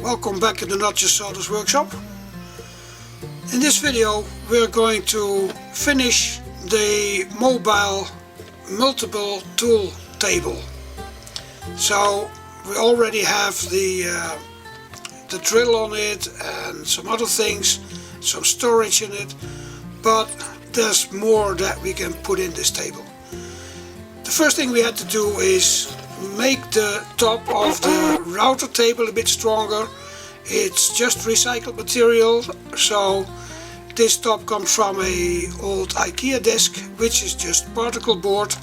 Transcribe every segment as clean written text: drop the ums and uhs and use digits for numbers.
Welcome back in the Not Just Sawdust workshop. In this video we're going to finish the mobile multiple tool table. So we already have the drill on it and some other things, some storage in it, but there's more that we can put in this table. The first thing we had to do is make the top of the router table a bit stronger. It's just recycled material, so this top comes from a old IKEA desk, which is just particle board,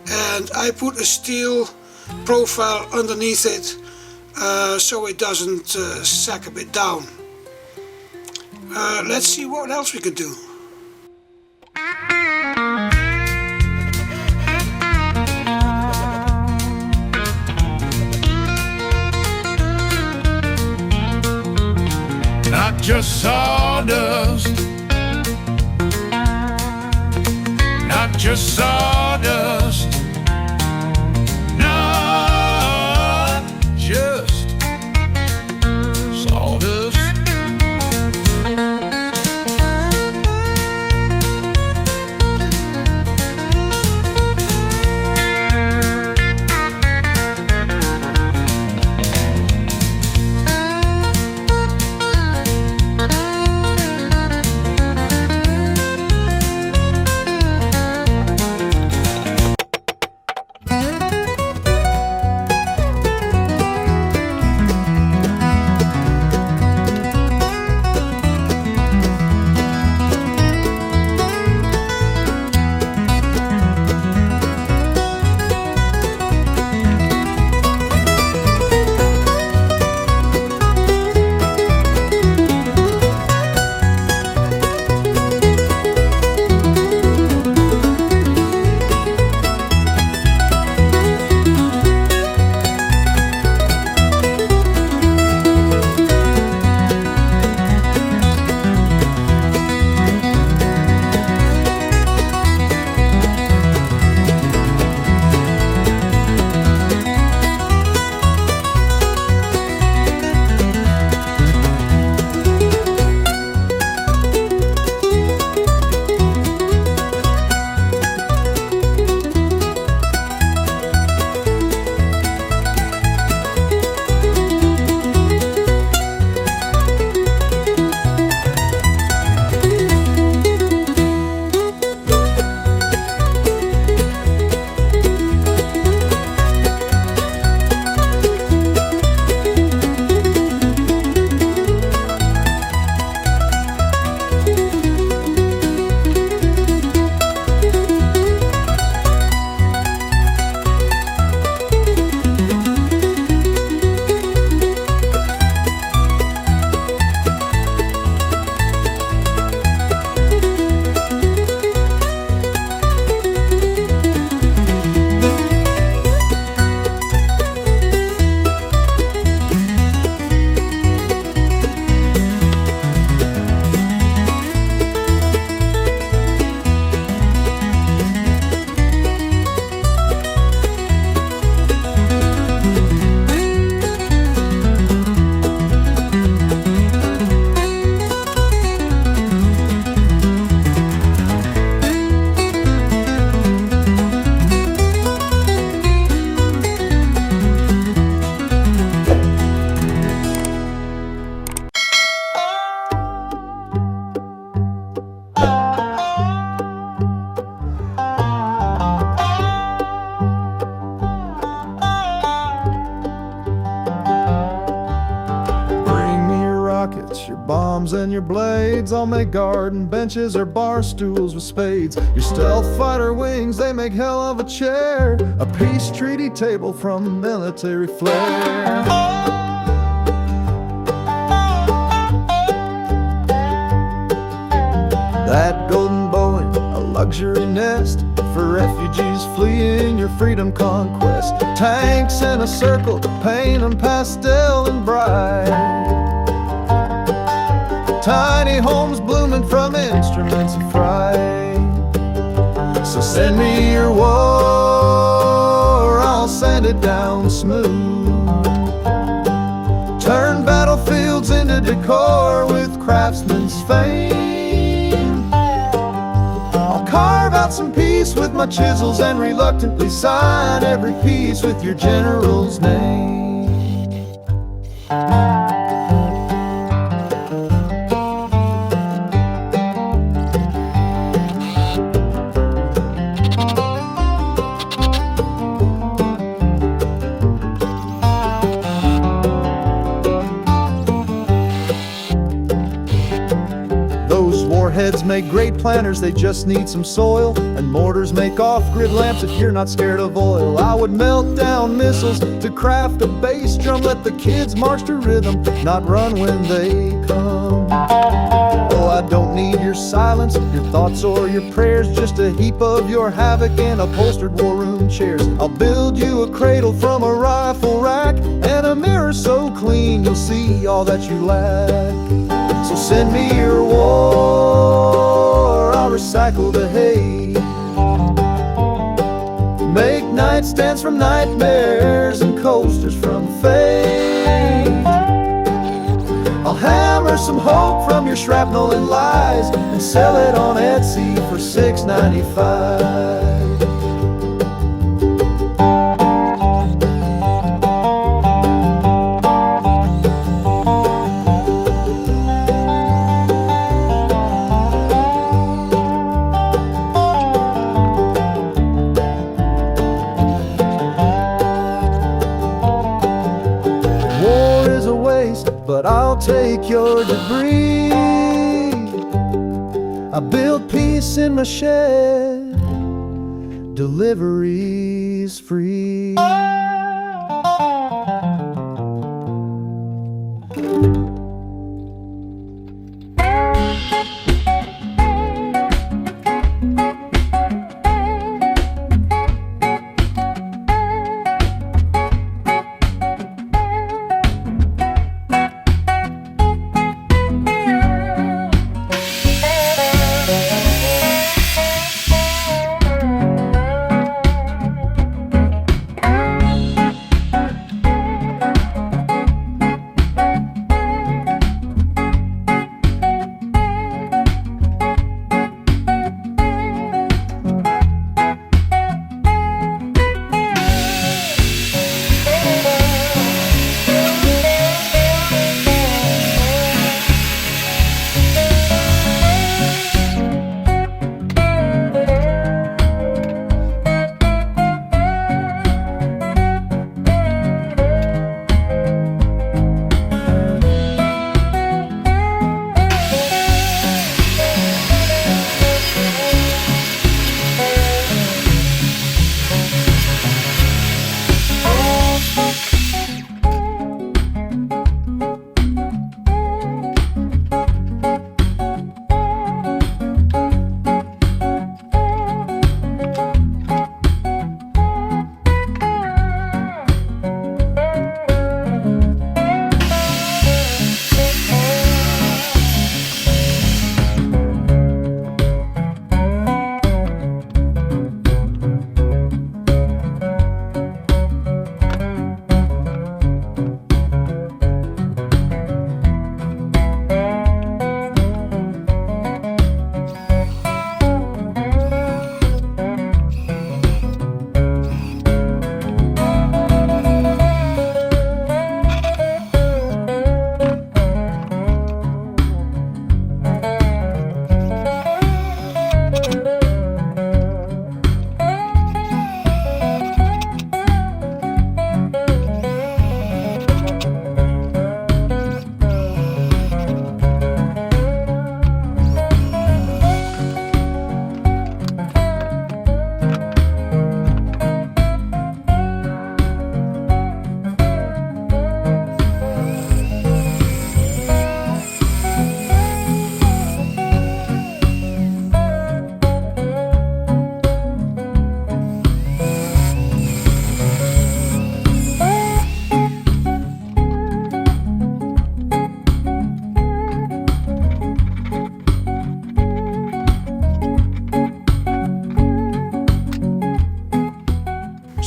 and I put a steel profile underneath it so it doesn't sag a bit down. Let's see what else we can do. Not just sawdust, not just sawdust, not just sawdust. Your bombs and your blades, I'll make garden benches or bar stools with spades. Your stealth fighter wings, they make hell of a chair, a peace treaty table from military flair. That golden Boeing, a luxury nest for refugees fleeing your freedom conquest. Tanks in a circle, paint them pastel and bright. Tiny homes blooming from instruments of fright. So send me your war, I'll sand it down smooth. Turn battlefield decor with craftsman's fame. I'll carve out some peace with my chisels and reluctantly sign every piece with your general's name. Warheads make great planners, they just need some soil. And mortars make off-grid lamps if you're not scared of oil. I would melt down missiles to craft a bass drum. Let the kids march to rhythm, not run when they come. Oh, I don't need your silence, your thoughts or your prayers, just a heap of your havoc and upholstered war room chairs. I'll build you a cradle from a rifle rack and a mirror so clean you'll see all that you lack. So send me your war, I'll recycle the hay. Make nightstands from nightmares and coasters from fate. I'll hammer some hope from your shrapnel and lies and sell it on Etsy for $6.95. But I'll take your debris. I build peace in my shed, deliveries free.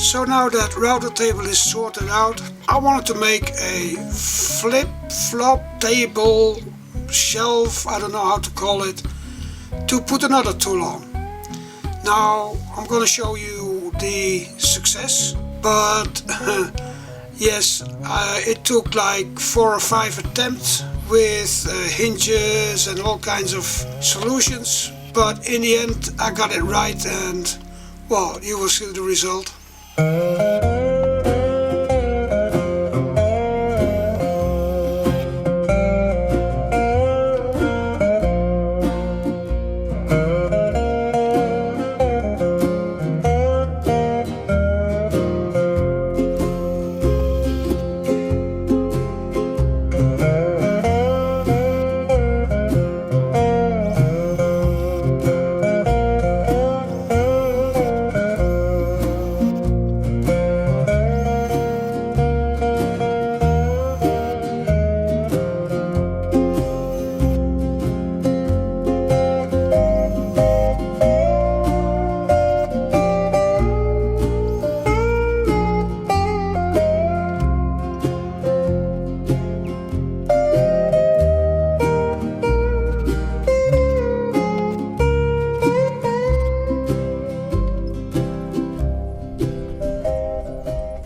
So now that router table is sorted out, I wanted to make a flip-flop table, shelf, I don't know how to call it, to put another tool on. Now I'm going to show you the success, but yes, it took like 4 or 5 attempts with hinges and all kinds of solutions, but in the end I got it right, and well, you will see the result.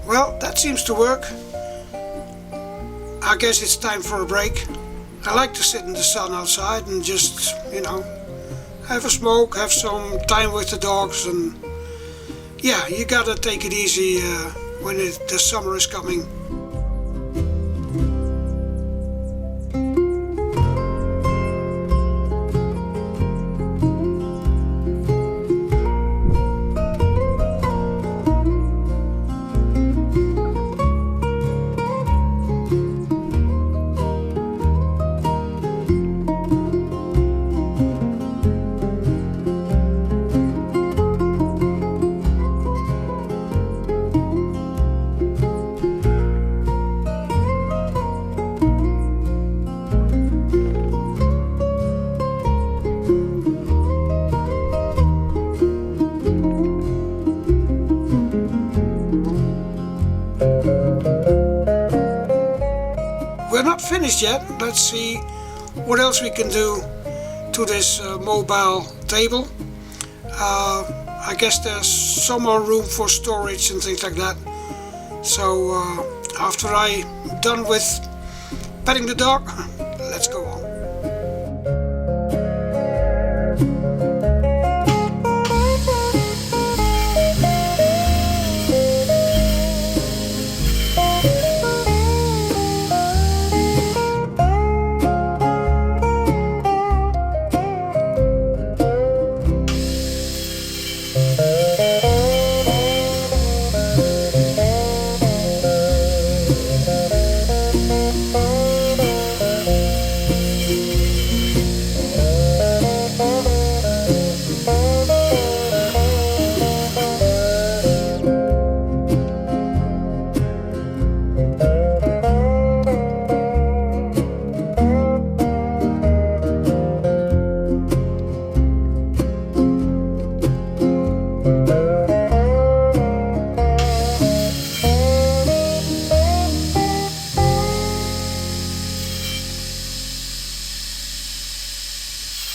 Well, that seems to work. I guess it's time for a break. I like to sit in the sun outside and just, have a smoke, have some time with the dogs, and yeah, you gotta take it easy when the summer is coming. We're not finished yet. Let's see what else we can do to this mobile table. I guess there's some more room for storage and things like that. So after I'm done with petting the dog, let's go on.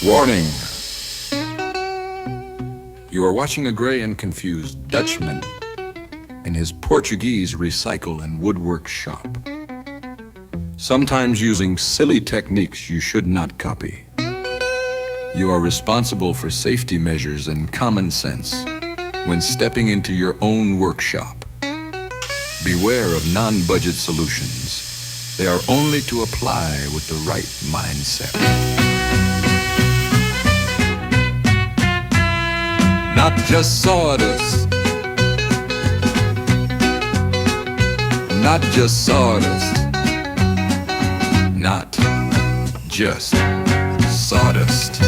Warning! You are watching a gray and confused Dutchman in his Portuguese recycle and woodwork shop, sometimes using silly techniques you should not copy. You are responsible for safety measures and common sense when stepping into your own workshop. Beware of non-budget solutions. They are only to apply with the right mindset. Not just sawdust. Not just sawdust. Not just sawdust.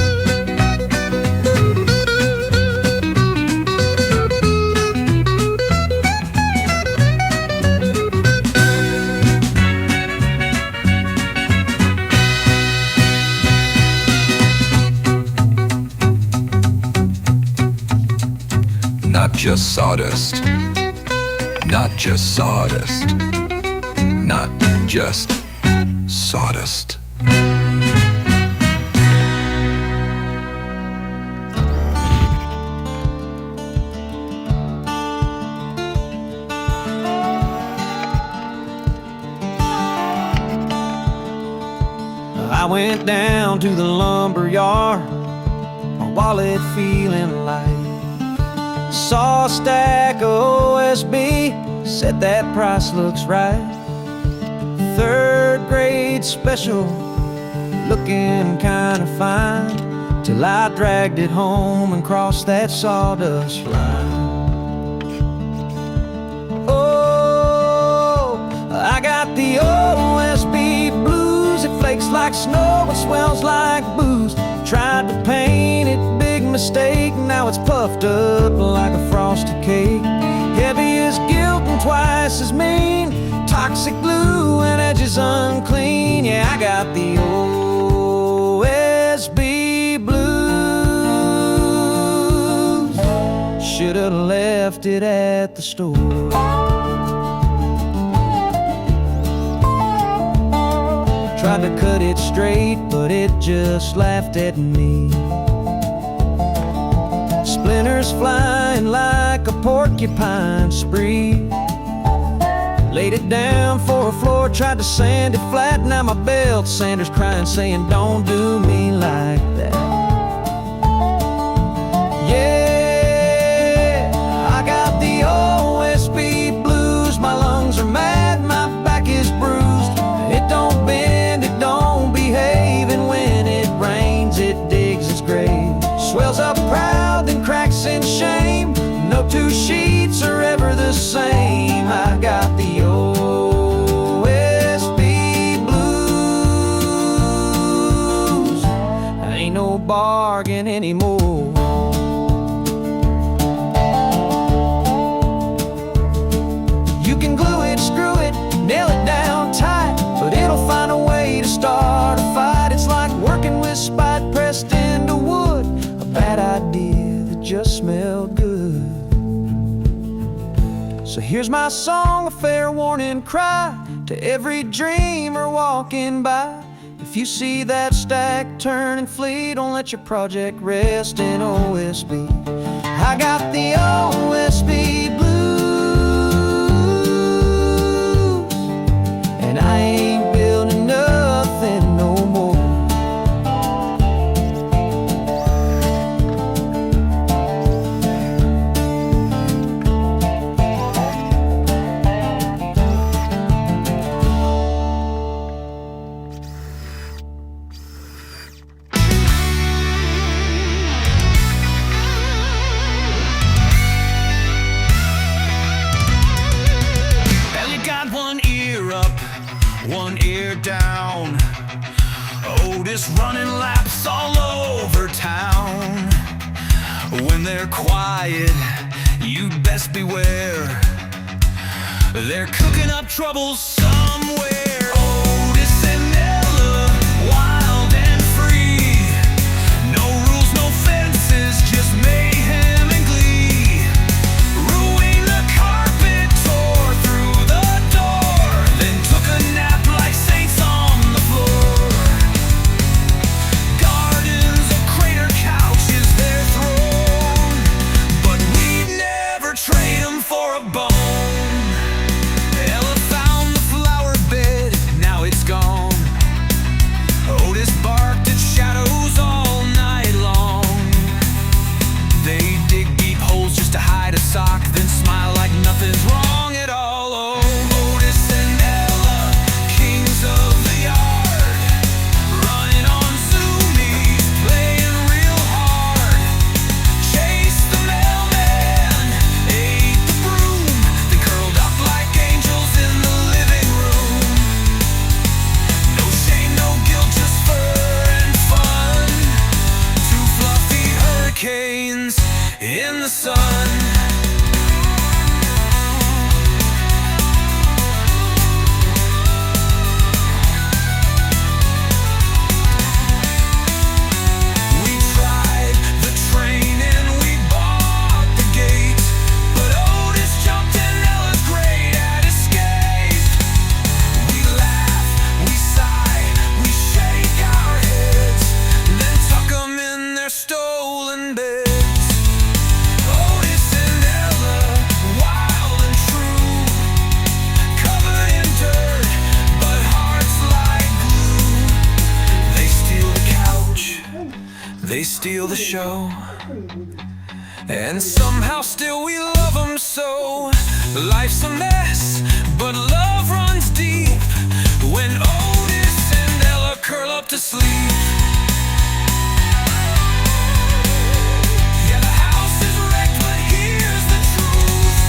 Not just sawdust. Not just sawdust. Not just sawdust. I went down to the lumber yard, my wallet feeling light. Saw a stack of OSB, said that price looks right. 3rd grade special, looking kinda fine, till I dragged it home and crossed that sawdust line. Oh, I got the OSB blues. It flakes like snow, it smells like booze. Tried to paint it, big mistake. Now it's puffed up like a frosted cake. Heavy as guilt and twice as mean. Toxic glue and edges unclean. Yeah, I got the OSB blues. Should've left it at the store. Tried to cut it straight, but it just laughed at me. Splinters flying like a porcupine spree. Laid it down for a floor, tried to sand it flat. Now my belt sander's crying, saying, don't do me like that. Yeah, I got the OSB blues. My lungs are mad, my back is bruised. It don't bend, it don't behave, and when it rains, it digs its grave. Swells up proud, then cracks in shame. No two sheets are ever the same. I got the OSB blues. Ain't no bargain anymore. You can glue it, screw it, nail it down tight, but it'll find a way to start a fight. It's like working with spite pressed into wood, a bad idea that just smelled good. So here's my song, a fair warning cry to every dreamer walking by. If you see that stack turn and flee, don't let your project rest in OSB. I got the OSB blues, and I ain't building nothing no more. One ear down. Otis running laps all over town. When they're quiet, you'd best beware. They're cooking up trouble somewhere. Otis and Ella, wild and free. No rules, no fences, just mayhem and glee. Ruined the carpet, tore through the door, then took a nap like saints on the floor. Gardens of crater couches, their throne, but we'd never trade them for a bone. Ella found the flower bed, now it's gone. Otis barked at shadows all night long. They dig deep holes just to hide a sock, then smile like nothing's wrong at all. Oh, Otis and Ella, kings of the yard, running on zoomies, playing real hard. Chased the mailman, ate the broom, they curled up like angels in the living room. No shame, no guilt, just fur and fun. Two fluffy hurricanes in the sun. steal the show. And somehow still we love them so. Life's a mess, but love runs deep. When Otis and Ella curl up to sleep. Yeah, the house is wrecked, but here's the truth.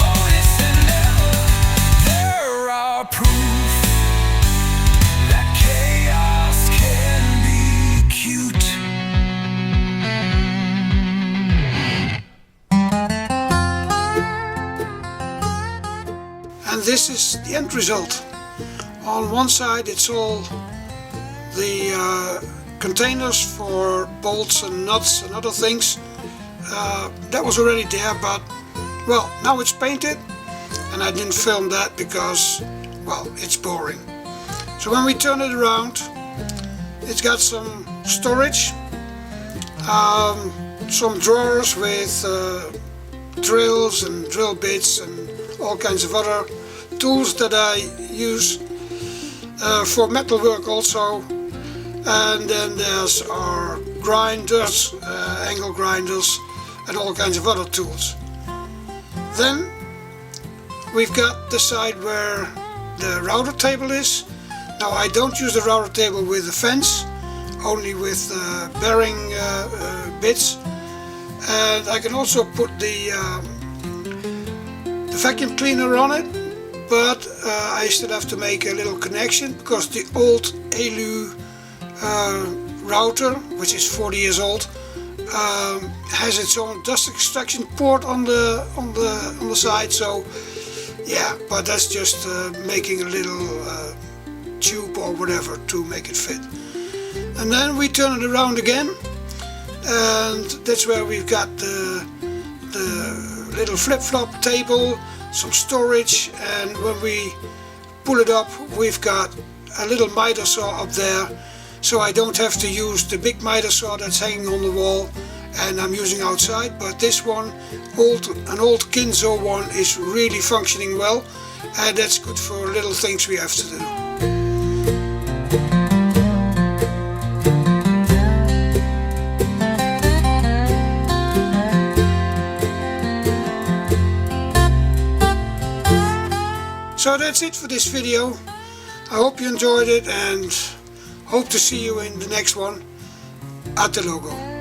Otis and Ella, they're our proof that chaos can be cute. And this is the end result. On one side it's all the containers for bolts and nuts and other things. That was already there, but well, now it's painted, and I didn't film that because, well, it's boring. So when we turn it around, it's got some storage, some drawers with drills and drill bits and all kinds of other tools that I use for metal work also. And then there's our grinders, angle grinders, and all kinds of other tools. Then we've got the side where the router table is. Now I don't use the router table with a fence, only with bearing bits. And I can also put the vacuum cleaner on it, but I still have to make a little connection because the old Alu router, which is 40 years old, has its own dust extraction port on the side. So yeah, but that's just making a little tube or whatever to make it fit. And then we turn it around again, and that's where we've got the little flip-flop table, some storage, and when we pull it up we've got a little miter saw up there, so I don't have to use the big miter saw that's hanging on the wall and I'm using outside, but this one, an old Kinzo one, is really functioning well, and that's good for little things we have to do. So that's it for this video. I hope you enjoyed it and hope to see you in the next one. At the logo.